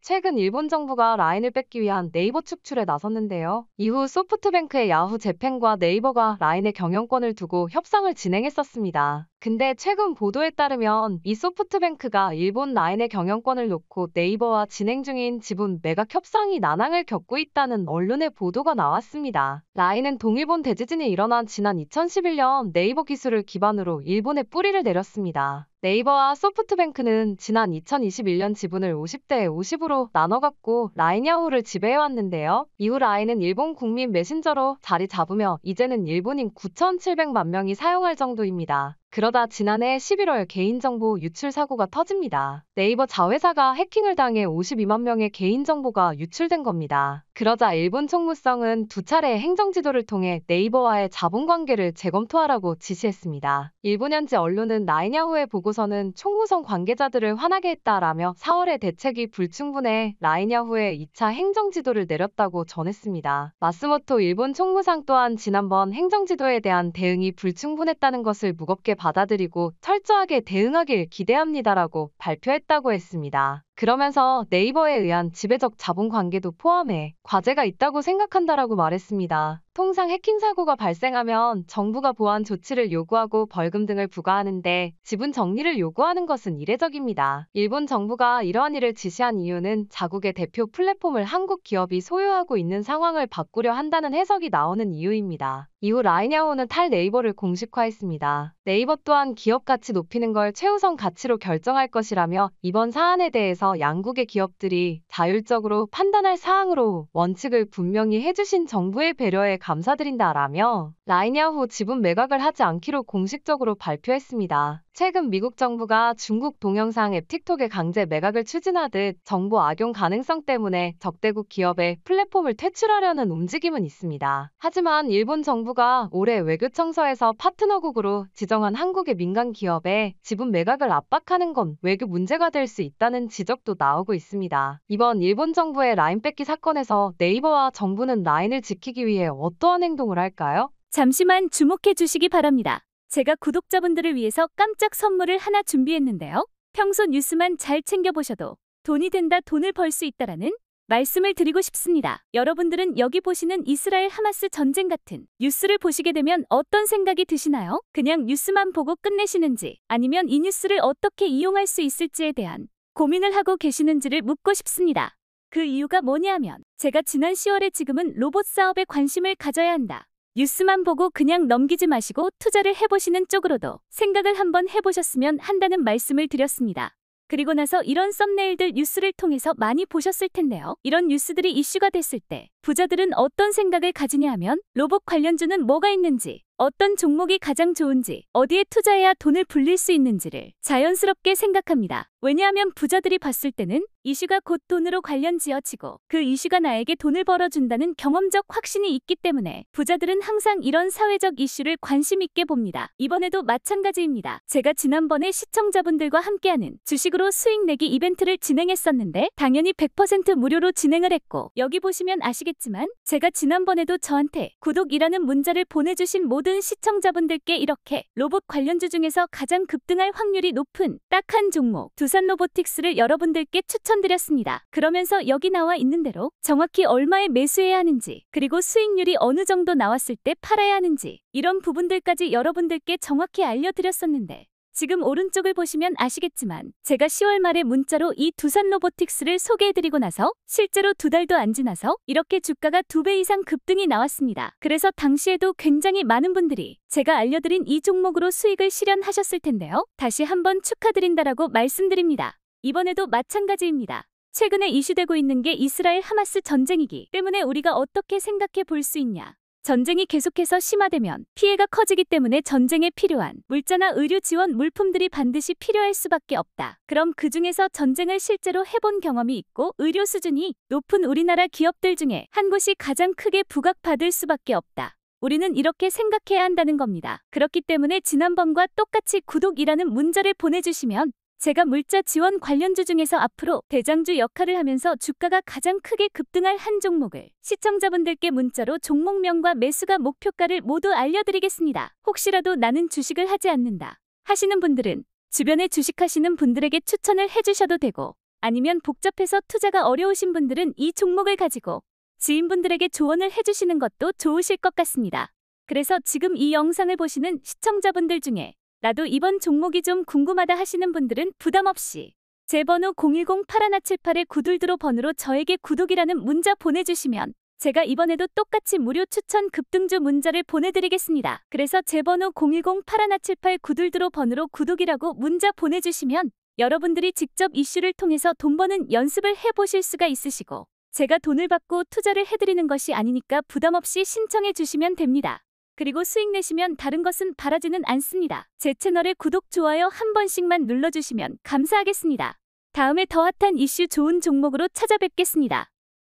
최근 일본 정부가 라인을 뺏기 위한 네이버 축출에 나섰는데요. 이후 소프트뱅크의 야후 재팬과 네이버가 라인의 경영권을 두고 협상을 진행했었습니다. 근데 최근 보도에 따르면 이 소프트뱅크가 일본 라인의 경영권을 놓고 네이버와 진행 중인 지분 매각 협상이 난항을 겪고 있다는 언론의 보도가 나왔습니다. 라인은 동일본 대지진이 일어난 지난 2011년 네이버 기술을 기반으로 일본에 뿌리를 내렸습니다. 네이버와 소프트뱅크는 지난 2021년 지분을 50대 50으로 나눠 갖고 라인 야후를 지배해왔는데요. 이후 라인은 일본 국민 메신저로 자리 잡으며 이제는 일본인 9,700만 명이 사용할 정도입니다. 그러다 지난해 11월 개인정보 유출 사고가 터집니다. 네이버 자회사가 해킹을 당해 52만 명의 개인정보가 유출된 겁니다. 그러자 일본 총무성은 두 차례 행정지도를 통해 네이버와의 자본관계를 재검토하라고 지시했습니다. 일본 현지 언론은 라인야후의 보고서는 총무성 관계자들을 화나게 했다라며 4월에 대책이 불충분해 라인야후에 2차 행정지도를 내렸다고 전했습니다. 마스모토 일본 총무상 또한 지난번 행정지도에 대한 대응이 불충분했다는 것을 무겁게 받아들이고 철저하게 대응하길 기대합니다라고 발표했다고 했습니다. 그러면서 네이버에 의한 지배적 자본관계도 포함해 과제가 있다고 생각한다라고 말했습니다. 통상 해킹 사고가 발생하면 정부가 보안 조치를 요구하고 벌금 등을 부과하는데 지분 정리를 요구하는 것은 이례적입니다. 일본 정부가 이러한 일을 지시한 이유는 자국의 대표 플랫폼을 한국 기업이 소유하고 있는 상황을 바꾸려 한다는 해석이 나오는 이유입니다. 이후 라인야후는 탈네이버를 공식화했습니다. 네이버 또한 기업 가치 높이는 걸 최우선 가치로 결정할 것이라며 이번 사안에 대해서 양국의 기업들이 자율적으로 판단할 사항으로 원칙을 분명히 해주신 정부의 배려에 감사드린다라며 라인야후 지분 매각을 하지 않기로 공식적으로 발표했습니다. 최근 미국 정부가 중국 동영상 앱 틱톡의 강제 매각을 추진하듯 정보 악용 가능성 때문에 적대국 기업의 플랫폼을 퇴출하려는 움직임은 있습니다. 하지만 일본 정부가 올해 외교청서에서 파트너국으로 지정한 한국의 민간 기업의 지분 매각을 압박하는 건 외교 문제가 될 수 있다는 지적도 나오고 있습니다. 이번 일본 정부의 라인 뺏기 사건에서 네이버와 정부는 라인을 지키기 위해 어떠한 행동을 할까요? 잠시만 주목해 주시기 바랍니다. 제가 구독자분들을 위해서 깜짝 선물을 하나 준비했는데요. 평소 뉴스만 잘 챙겨보셔도 돈이 된다, 돈을 벌 수 있다라는 말씀을 드리고 싶습니다. 여러분들은 여기 보시는 이스라엘 하마스 전쟁 같은 뉴스를 보시게 되면 어떤 생각이 드시나요? 그냥 뉴스만 보고 끝내시는지 아니면 이 뉴스를 어떻게 이용할 수 있을지에 대한 고민을 하고 계시는지를 묻고 싶습니다. 그 이유가 뭐냐면 제가 지난 10월에 지금은 로봇 사업에 관심을 가져야 한다. 뉴스만 보고 그냥 넘기지 마시고 투자를 해보시는 쪽으로도 생각을 한번 해보셨으면 한다는 말씀을 드렸습니다. 그리고 나서 이런 썸네일들 뉴스를 통해서 많이 보셨을 텐데요. 이런 뉴스들이 이슈가 됐을 때 부자들은 어떤 생각을 가지냐 하면 로봇 관련주는 뭐가 있는지, 어떤 종목이 가장 좋은지, 어디에 투자해야 돈을 불릴 수 있는지를 자연스럽게 생각합니다. 왜냐하면 부자들이 봤을 때는 이슈가 곧 돈으로 관련 지어지고 그 이슈가 나에게 돈을 벌어준다는 경험적 확신이 있기 때문에 부자들은 항상 이런 사회적 이슈를 관심 있게 봅니다. 이번에도 마찬가지입니다. 제가 지난번에 시청자분들과 함께하는 주식으로 수익 내기 이벤트를 진행했었는데 당연히 100% 무료로 진행을 했고 여기 보시면 아시겠지만 제가 지난번에도 저한테 구독이라는 문자를 보내주신 모든 시청자분들께 이렇게 로봇 관련주 중에서 가장 급등할 확률이 높은 딱 한 종목 두산로보틱스를 여러분들께 추천드렸습니다. 그러면서 여기 나와 있는 대로 정확히 얼마에 매수해야 하는지 그리고 수익률이 어느 정도 나왔을 때 팔아야 하는지 이런 부분들까지 여러분들께 정확히 알려드렸었는데 지금 오른쪽을 보시면 아시겠지만 제가 10월 말에 문자로 이 두산로보틱스를 소개해드리고 나서 실제로 2달도 안 지나서 이렇게 주가가 2배 이상 급등이 나왔습니다. 그래서 당시에도 굉장히 많은 분들이 제가 알려드린 이 종목으로 수익을 실현하셨을 텐데요. 다시 한번 축하드린다라고 말씀드립니다. 이번에도 마찬가지입니다. 최근에 이슈되고 있는 게 이스라엘 하마스 전쟁이기 때문에 우리가 어떻게 생각해 볼 수 있냐. 전쟁이 계속해서 심화되면 피해가 커지기 때문에 전쟁에 필요한 물자나 의료 지원 물품들이 반드시 필요할 수밖에 없다. 그럼 그 중에서 전쟁을 실제로 해본 경험이 있고 의료 수준이 높은 우리나라 기업들 중에 한 곳이 가장 크게 부각받을 수밖에 없다. 우리는 이렇게 생각해야 한다는 겁니다. 그렇기 때문에 지난번과 똑같이 구독이라는 문자를 보내주시면 제가 물자 지원 관련주 중에서 앞으로 대장주 역할을 하면서 주가가 가장 크게 급등할 한 종목을 시청자분들께 문자로 종목명과 매수가 목표가를 모두 알려드리겠습니다. 혹시라도 나는 주식을 하지 않는다 하시는 분들은 주변에 주식하시는 분들에게 추천을 해주셔도 되고 아니면 복잡해서 투자가 어려우신 분들은 이 종목을 가지고 지인분들에게 조언을 해주시는 것도 좋으실 것 같습니다. 그래서 지금 이 영상을 보시는 시청자분들 중에 나도 이번 종목이 좀 궁금하다 하시는 분들은 부담 없이 제 번호 010-8178-922 번호로 저에게 구독이라는 문자 보내주시면 제가 이번에도 똑같이 무료 추천 급등주 문자를 보내드리겠습니다. 그래서 제 번호 010-8178-922 번호로 구독이라고 문자 보내주시면 여러분들이 직접 이슈를 통해서 돈 버는 연습을 해보실 수가 있으시고 제가 돈을 받고 투자를 해드리는 것이 아니니까 부담 없이 신청해 주시면 됩니다. 그리고 수익 내시면 다른 것은 바라지는 않습니다. 제 채널에 구독, 좋아요 한 번씩만 눌러주시면 감사하겠습니다. 다음에 더 핫한 이슈 좋은 종목으로 찾아뵙겠습니다.